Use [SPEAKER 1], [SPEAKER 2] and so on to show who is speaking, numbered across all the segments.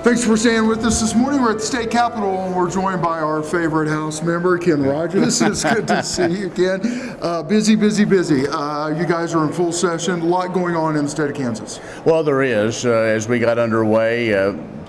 [SPEAKER 1] Thanks for staying with us this morning. We're at the state capitol and we're joined by our favorite House member, Ken Rahjes. It's good to see you, Ken. Busy. You guys are in full session. A lot going on in the state of Kansas.
[SPEAKER 2] Well, there is. As we got underway,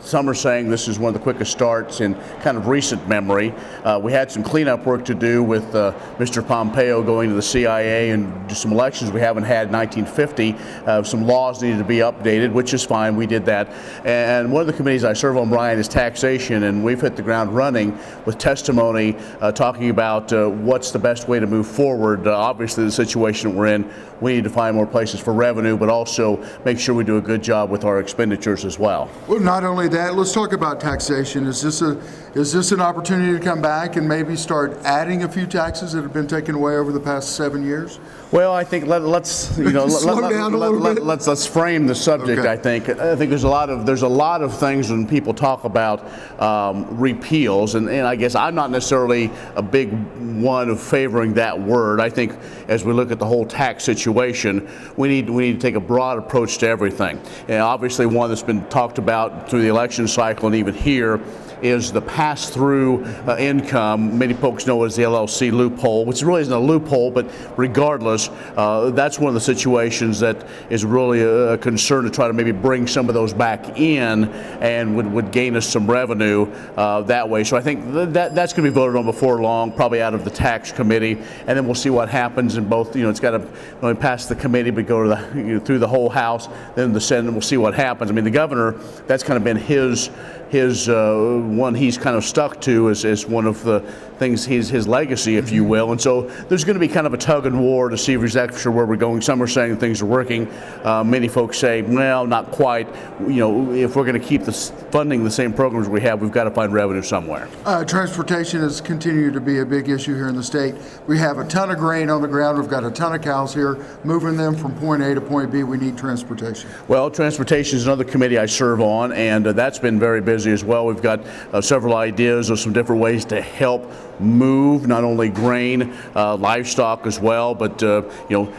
[SPEAKER 2] some are saying this is one of the quickest starts in kind of recent memory. We had some cleanup work to do with Mr. Pompeo going to the CIA and do some elections we haven't had in 1950. Some laws needed to be updated, which is fine. We did that. And one of the committees I serve on, Brian, is taxation, and we've hit the ground running with testimony talking about what's the best way to move forward. Obviously, the situation we're in, we need to find more places for revenue, but also make sure we do a good job with our expenditures as well.
[SPEAKER 1] Well, not only that, let's talk about taxation. Is this an opportunity to come back and maybe start adding a few taxes that have been taken away over the past 7 years?
[SPEAKER 2] Well, I think let's frame the subject.
[SPEAKER 1] Okay.
[SPEAKER 2] I think there's a lot of things when people talk about repeals, and I guess I'm not necessarily a big one of favoring that word. I think as we look at the whole tax situation, we need to take a broad approach to everything. And obviously, one that's been talked about through the election cycle and even here is the pass-through income. Many folks know as the LLC loophole, which really isn't a loophole, but regardless, that's one of the situations that is really a concern to try to maybe bring some of those back in and would gain us some revenue that way. So I think that's going to be voted on before long, probably out of the tax committee, and then we'll see what happens in both. It's got to not only pass the committee, but go to through the whole House, then the Senate, and we'll see what happens. I mean, the governor, that's kind of been his one he's kind of stuck to as one of the things, his legacy, if you will. And so there's going to be kind of a tug and war to see exactly sure where we're going. Some are saying things are working. Many folks say, well, not quite. If we're going to keep funding the same programs we have, we've got to find revenue somewhere.
[SPEAKER 1] Transportation has continued to be a big issue here in the state. We have a ton of grain on the ground. We've got a ton of cows here. Moving them from point A to point B, we need transportation.
[SPEAKER 2] Well, transportation is another committee I serve on, and that's been very busy as well. We've got several ideas of some different ways to help move not only grain, livestock as well, but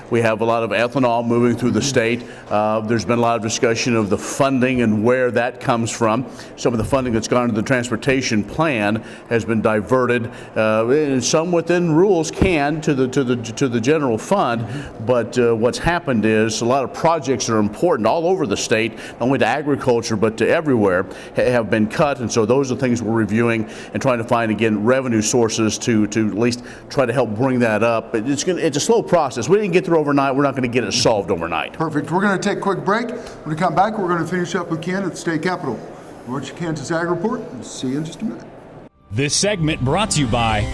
[SPEAKER 2] we have a lot of ethanol moving through the state. There's been a lot of discussion of the funding and where that comes from. Some of the funding that's gone to the transportation plan has been diverted, and some within rules can to the general fund. But what's happened is a lot of projects that are important all over the state, not only to agriculture but to everywhere, have been cut, and so those are things we're reviewing and trying to find again revenue sources to at least try to help bring that up. But it's a slow process. We didn't get through overnight. We're not going to get it solved overnight.
[SPEAKER 1] Perfect. We're going to take a quick break. When we come back, we're going to finish up with Ken at the state capitol. Watch kansasAGreport. We'll see you in just a minute.
[SPEAKER 3] This segment brought to you by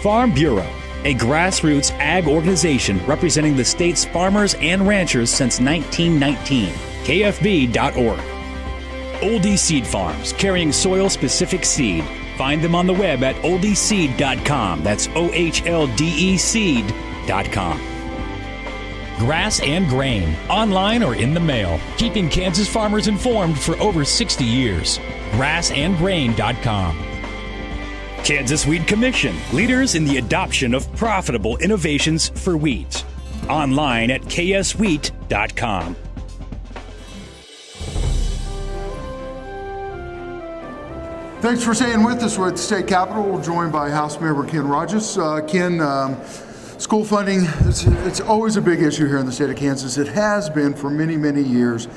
[SPEAKER 3] Farm Bureau, a grassroots ag organization representing the state's farmers and ranchers since 1919. KFB.org. Oldie Seed Farms, carrying soil-specific seed. Find them on the web at oldieseed.com. That's OHLDE seed.com. Grass and Grain, online or in the mail, keeping Kansas farmers informed for over 60 years. Grassandgrain.com. Kansas Wheat Commission, leaders in the adoption of profitable innovations for wheat. Online at kswheat.com.
[SPEAKER 1] Thanks for staying with us. We're at the state capitol. We're joined by House Member Ken Rahjes. Ken, school funding, it's always a big issue here in the state of Kansas. It has been for many, many years.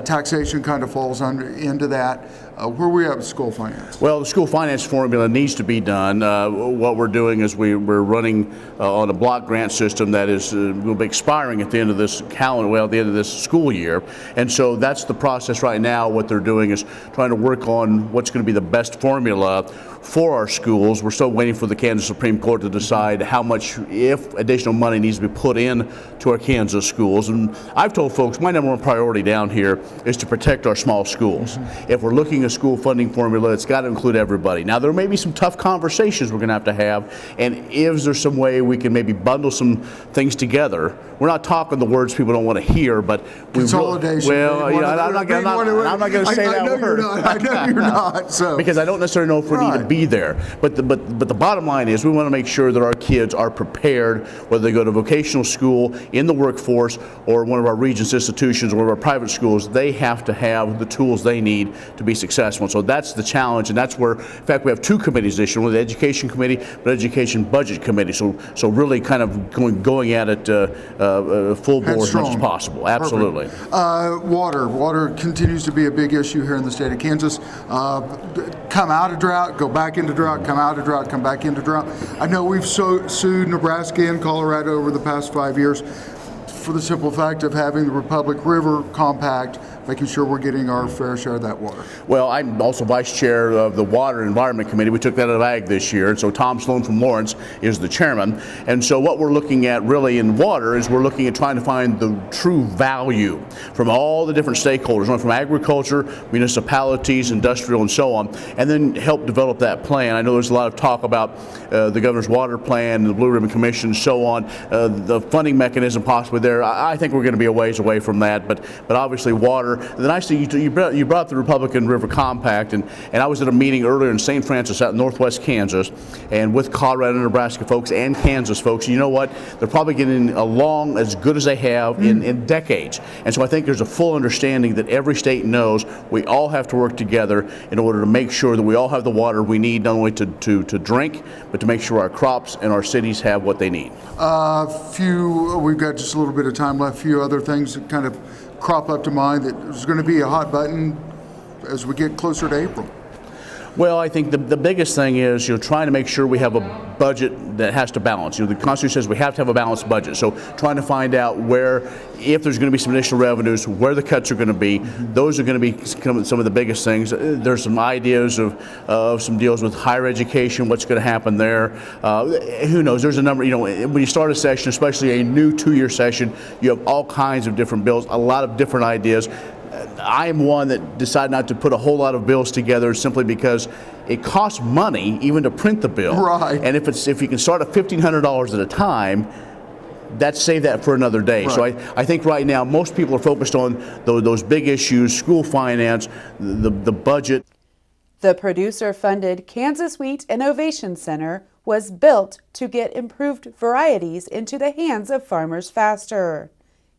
[SPEAKER 1] Taxation kind of falls into that. Where are we at with school finance?
[SPEAKER 2] Well, the school finance formula needs to be done. What we're doing is we're running on a block grant system that is will be expiring at the end of this at the end of this school year. And so that's the process right now. What they're doing is trying to work on what's going to be the best formula for our schools. We're still waiting for the Kansas Supreme Court to decide how much, if additional money needs to be put in to our Kansas schools. And I've told folks my number one priority down here is to protect our small schools. Mm-hmm. If we're looking at a school funding formula, it's got to include everybody. Now, there may be some tough conversations we're going to have, and is there some way we can maybe bundle some things together? We're not talking the words people don't want to hear, but
[SPEAKER 1] consolidation.
[SPEAKER 2] I'm not going to say that word.
[SPEAKER 1] I know you're not. So
[SPEAKER 2] because I don't necessarily know if we need to be there. But the bottom line is we want to make sure that our kids are prepared, whether they go to vocational school, in the workforce, or one of our Regents institutions, or one of our private schools. They have to have the tools they need to be successful. So that's the challenge, and that's where, in fact, we have two committees this year, one the Education Committee, but Education Budget Committee. So really kind of going at it full bore as much as possible. Absolutely.
[SPEAKER 1] Water continues to be a big issue here in the state of Kansas. Come out of drought, go back into drought, come out of drought, come back into drought. I know we've sued Nebraska and Colorado over the past 5 years for the simple fact of having the Republic River compact, making sure we're getting our fair share of that water.
[SPEAKER 2] Well, I'm also vice chair of the Water and Environment Committee. We took that out of Ag this year, and so Tom Sloan from Lawrence is the chairman. And so what we're looking at really in water is we're looking at trying to find the true value from all the different stakeholders, from agriculture, municipalities, industrial, and so on, and then help develop that plan. I know there's a lot of talk about the governor's water plan, the Blue Ribbon Commission, and so on, the funding mechanism possibly there. I think we're going to be a ways away from that, but obviously water. The nice thing, you brought up the Republican River Compact, and I was at a meeting earlier in St. Francis out in northwest Kansas, and with Colorado and Nebraska folks and Kansas folks. You know what? They're probably getting along as good as they have in decades. And so I think there's a full understanding that every state knows we all have to work together in order to make sure that we all have the water we need, not only to drink, but to make sure our crops and our cities have what they need.
[SPEAKER 1] We've got just a little bit of time left. A few other things that kind of crop up to mind that is going to be a hot button as we get closer to April.
[SPEAKER 2] Well, I think the biggest thing is trying to make sure we have a budget that has to balance. The Constitution says we have to have a balanced budget. So trying to find out where, if there's going to be some additional revenues, where the cuts are going to be. Those are going to be some of the biggest things. There's some ideas of some deals with higher education, what's going to happen there. Who knows? There's a number, when you start a session, especially a new 2-year session, you have all kinds of different bills, a lot of different ideas. I am one that decided not to put a whole lot of bills together simply because it costs money even to print the bill.
[SPEAKER 1] Right.
[SPEAKER 2] And if you can start at $1,500 at a time, save that for another day. Right. So I think right now most people are focused on those big issues: school finance, the budget.
[SPEAKER 4] The producer-funded Kansas Wheat Innovation Center was built to get improved varieties into the hands of farmers faster.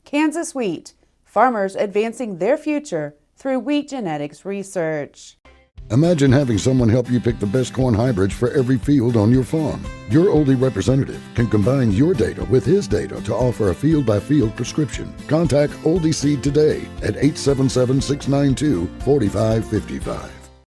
[SPEAKER 4] Kansas Wheat. Farmers advancing their future through wheat genetics research.
[SPEAKER 5] Imagine having someone help you pick the best corn hybrids for every field on your farm. Your Oldie representative can combine your data with his data to offer a field-by-field prescription. Contact Oldie Seed today at 877-692-4555.